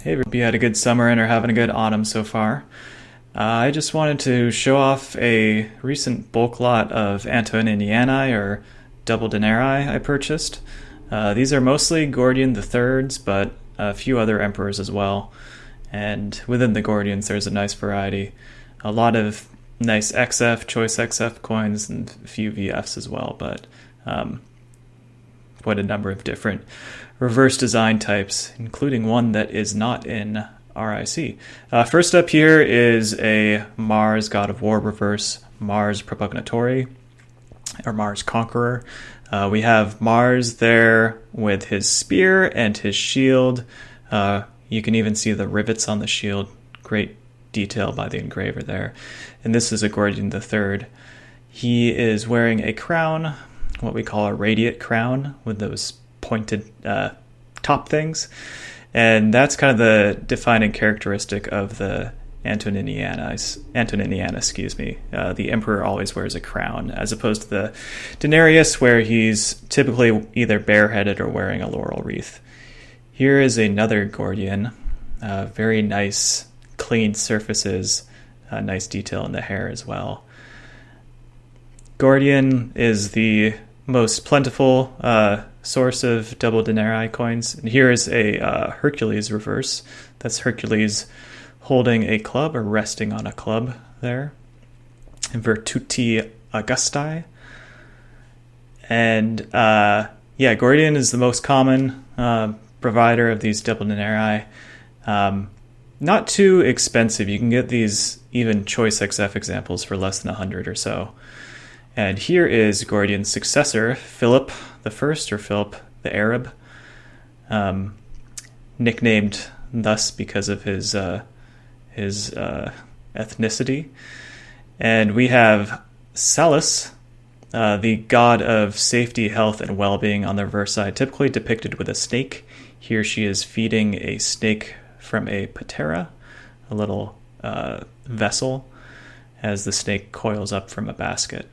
Hey, everybody, you had a good summer and are having a good autumn so far. I just wanted to show off a recent bulk lot of Antoniniani, or double denarii, I purchased. These are mostly Gordian the Thirds, but a few other emperors as well. And within the Gordians, there's a nice variety. A lot of nice XF, choice XF coins, and a few VFs as well, but quite a number of different reverse design types, including one that is not in RIC. First up here is a Mars God of War reverse, Mars Propugnatori, or Mars Conqueror. We have Mars there with his spear and his shield. You can even see the rivets on the shield. Great detail by the engraver there. And this is a Gordian the Third. He is wearing a crown, what we call a radiate crown, with those pointed top things. And that's kind of the defining characteristic of the Antoninianus. The emperor always wears a crown, as opposed to the denarius, where he's typically either bareheaded or wearing a laurel wreath. Here is another Gordian. Very nice, clean surfaces, nice detail in the hair as well. Gordian is the most plentiful source of double denarii coins. And here is a Hercules reverse. That's Hercules holding a club or resting on a club there. Virtuti Augusti. And Gordian is the most common provider of these double denarii. Not too expensive. You can get these even choice XF examples for less than 100 or so. And here is Gordian's successor, Philip the First, or Philip the Arab, nicknamed thus because of his ethnicity. And we have Salus, the god of safety, health, and well-being on the reverse side, typically depicted with a snake. Here she is feeding a snake from a patera, a little vessel, as the snake coils up from a basket.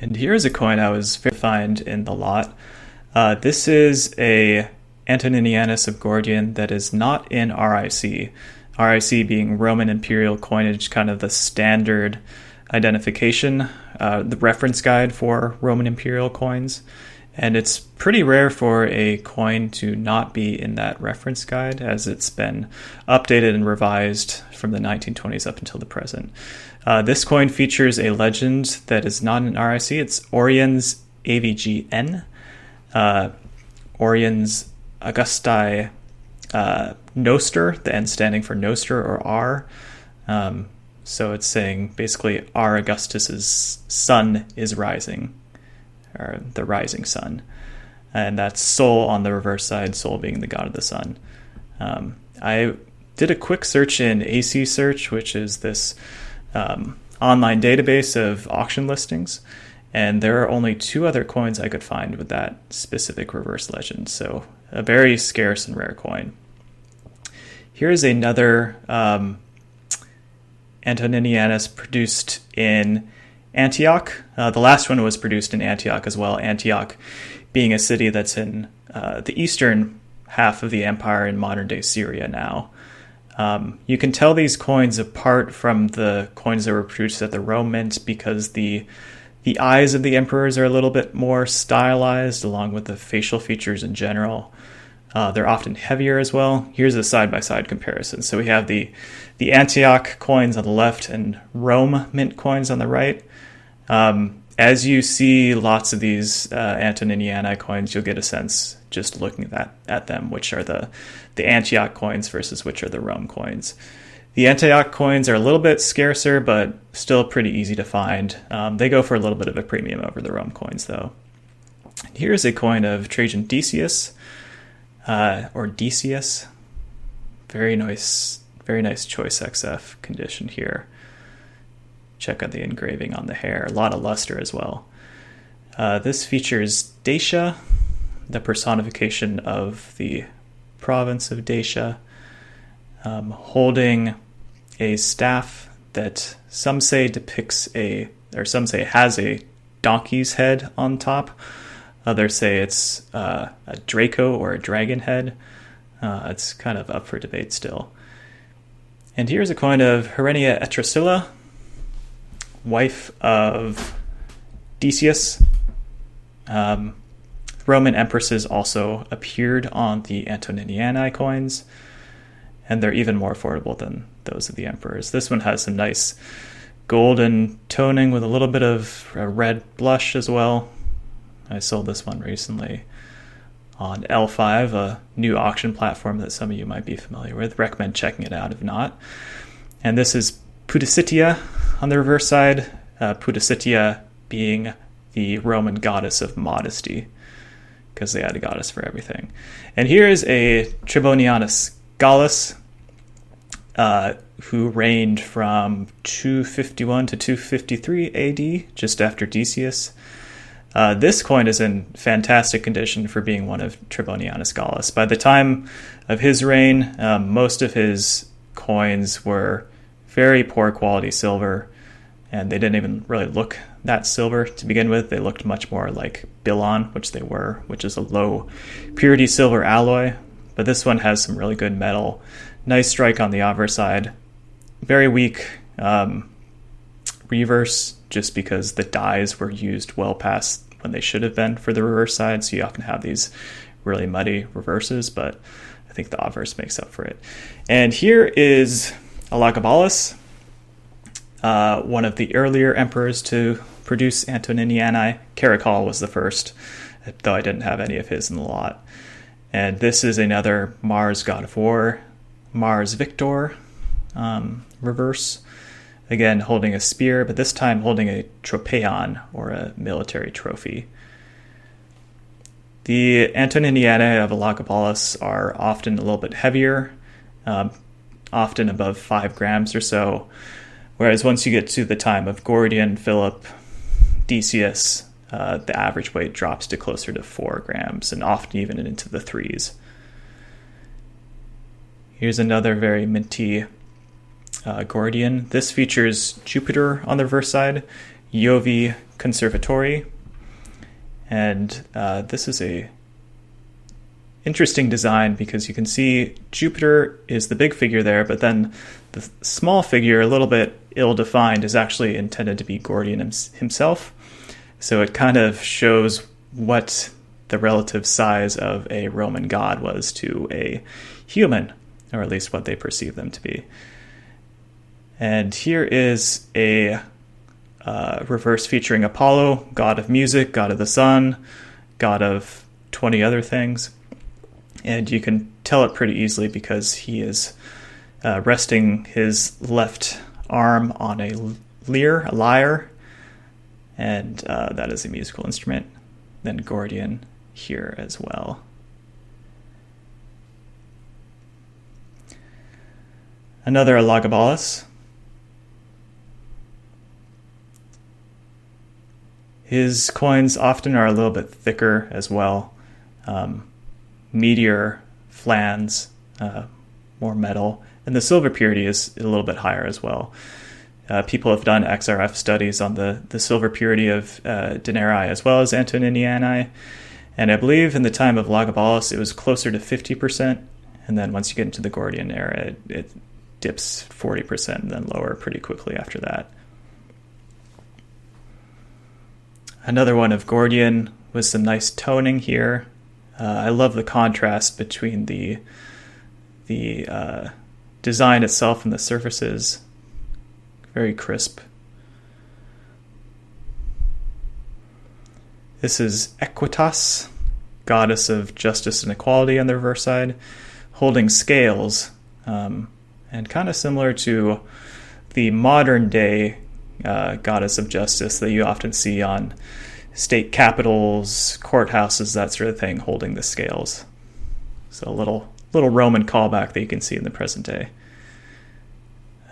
And here's a coin I was find in the lot. This is a Antoninianus of Gordian that is not in RIC. RIC being Roman imperial coinage, kind of the standard identification, the reference guide for Roman imperial coins. And it's pretty rare for a coin to not be in that reference guide, as it's been updated and revised from the 1920s up until the present. This coin features a legend that is not in RIC. It's Oriens AVGN, Oriens Augusti Noster, the N standing for Noster or R. So it's saying basically R. Augustus's sun is rising, or the rising sun. And that's Sol on the reverse side, Sol being the god of the sun. I did a quick search in AC Search, which is this online database of auction listings, and there are only 2 other coins I could find with that specific reverse legend, so a very scarce and rare coin. Here's another Antoninianus produced in Antioch. The last one was produced in Antioch as well, Antioch being a city that's in the eastern half of the empire in modern-day Syria now. You can tell these coins apart from the coins that were produced at the Rome Mint because the eyes of the emperors are a little bit more stylized, along with the facial features in general. They're often heavier as well. Here's a side-by-side comparison. So we have the Antioch coins on the left and Rome Mint coins on the right. As you see lots of these Antoniniani coins, you'll get a sense just looking at them, which are the Antioch coins versus which are the Rome coins. The Antioch coins are a little bit scarcer, but still pretty easy to find. They go for a little bit of a premium over the Rome coins, though. Here's a coin of Trajan Decius, or Decius. Very nice choice XF condition here. Check out the engraving on the hair. A lot of luster as well. This features Dacia, the personification of the province of Dacia, holding a staff that some say has a donkey's head on top. Others say it's a Draco or a dragon head. It's kind of up for debate still. And here's a coin of Herenia Etrusilla, wife of Decius. Roman empresses also appeared on the Antoniniani coins, and they're even more affordable than those of the emperors. This one has some nice golden toning with a little bit of a red blush as well. I sold this one recently on L5, a new auction platform that some of you might be familiar with. Recommend checking it out if not. And this is Pudicitia on the reverse side, Pudicitia being the Roman goddess of modesty, because they had a goddess for everything. And here is a Trebonianus Gallus, who reigned from 251 to 253 AD, just after Decius. This coin is in fantastic condition for being one of Trebonianus Gallus. By the time of his reign, most of his coins were very poor quality silver, and they didn't even really look that silver to begin with. They looked much more like Bilon, which they were, which is a low purity silver alloy. But this one has some really good metal. Nice strike on the obverse side. Very weak reverse, just because the dies were used well past when they should have been for the reverse side. So you often have these really muddy reverses, but I think the obverse makes up for it. And here is Elagabalus, one of the earlier emperors to produce Antoniniani. Caracalla was the first, though I didn't have any of his in the lot. And this is another Mars god of war, Mars Victor reverse. Again, holding a spear, but this time holding a tropeion, or a military trophy. The Antoniniani of Elagabalus are often a little bit heavier, often above 5 grams or so, whereas once you get to the time of Gordian, Philip, Decius, the average weight drops to closer to 4 grams, and often even into the 3s. Here's another very minty Gordian. This features Jupiter on the reverse side, Jovi Conservatori, and this is a interesting design because you can see Jupiter is the big figure there, but then the small figure, a little bit ill-defined, is actually intended to be Gordian himself. So it kind of shows what the relative size of a Roman god was to a human, or at least what they perceive them to be. And here is a reverse featuring Apollo, god of music, god of the sun, god of 20 other things. And you can tell it pretty easily because he is resting his left arm on a lyre, and that is a musical instrument. Then Gordian here as well. Another Elagabalus. His coins often are a little bit thicker as well. Meteor, flans, more metal. And the silver purity is a little bit higher as well. People have done XRF studies on the silver purity of denarii as well as Antoniniani. And I believe in the time of Elagabalus, it was closer to 50%. And then once you get into the Gordian era, it dips 40% and then lower pretty quickly after that. Another one of Gordian with some nice toning here. I love the contrast between the design itself and the surfaces. Very crisp. This is Equitas, goddess of justice and equality on the reverse side, holding scales, and kind of similar to the modern day goddess of justice that you often see on state capitals, courthouses, that sort of thing, holding the scales. So a little Roman callback that you can see in the present day.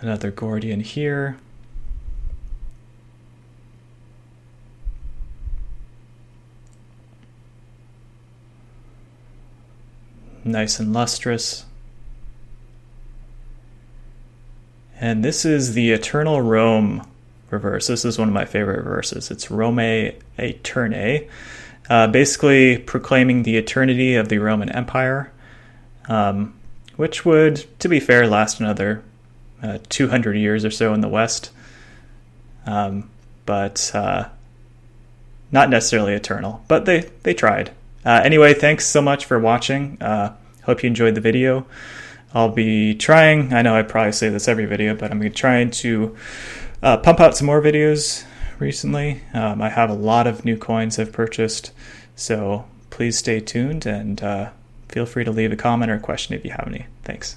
Another Gordian here. Nice and lustrous. And this is the Eternal Rome reverse. This is one of my favorite reverses. It's Rome Aeternae, basically proclaiming the eternity of the Roman Empire. which would, to be fair, last another 200 years or so in the West, but not necessarily eternal. But they tried. Anyway, thanks so much for watching. Hope you enjoyed the video. I'll be trying, I know I probably say this every video, but I'm going to try to pump out some more videos recently. I have a lot of new coins I've purchased, so please stay tuned and feel free to leave a comment or a question if you have any. Thanks.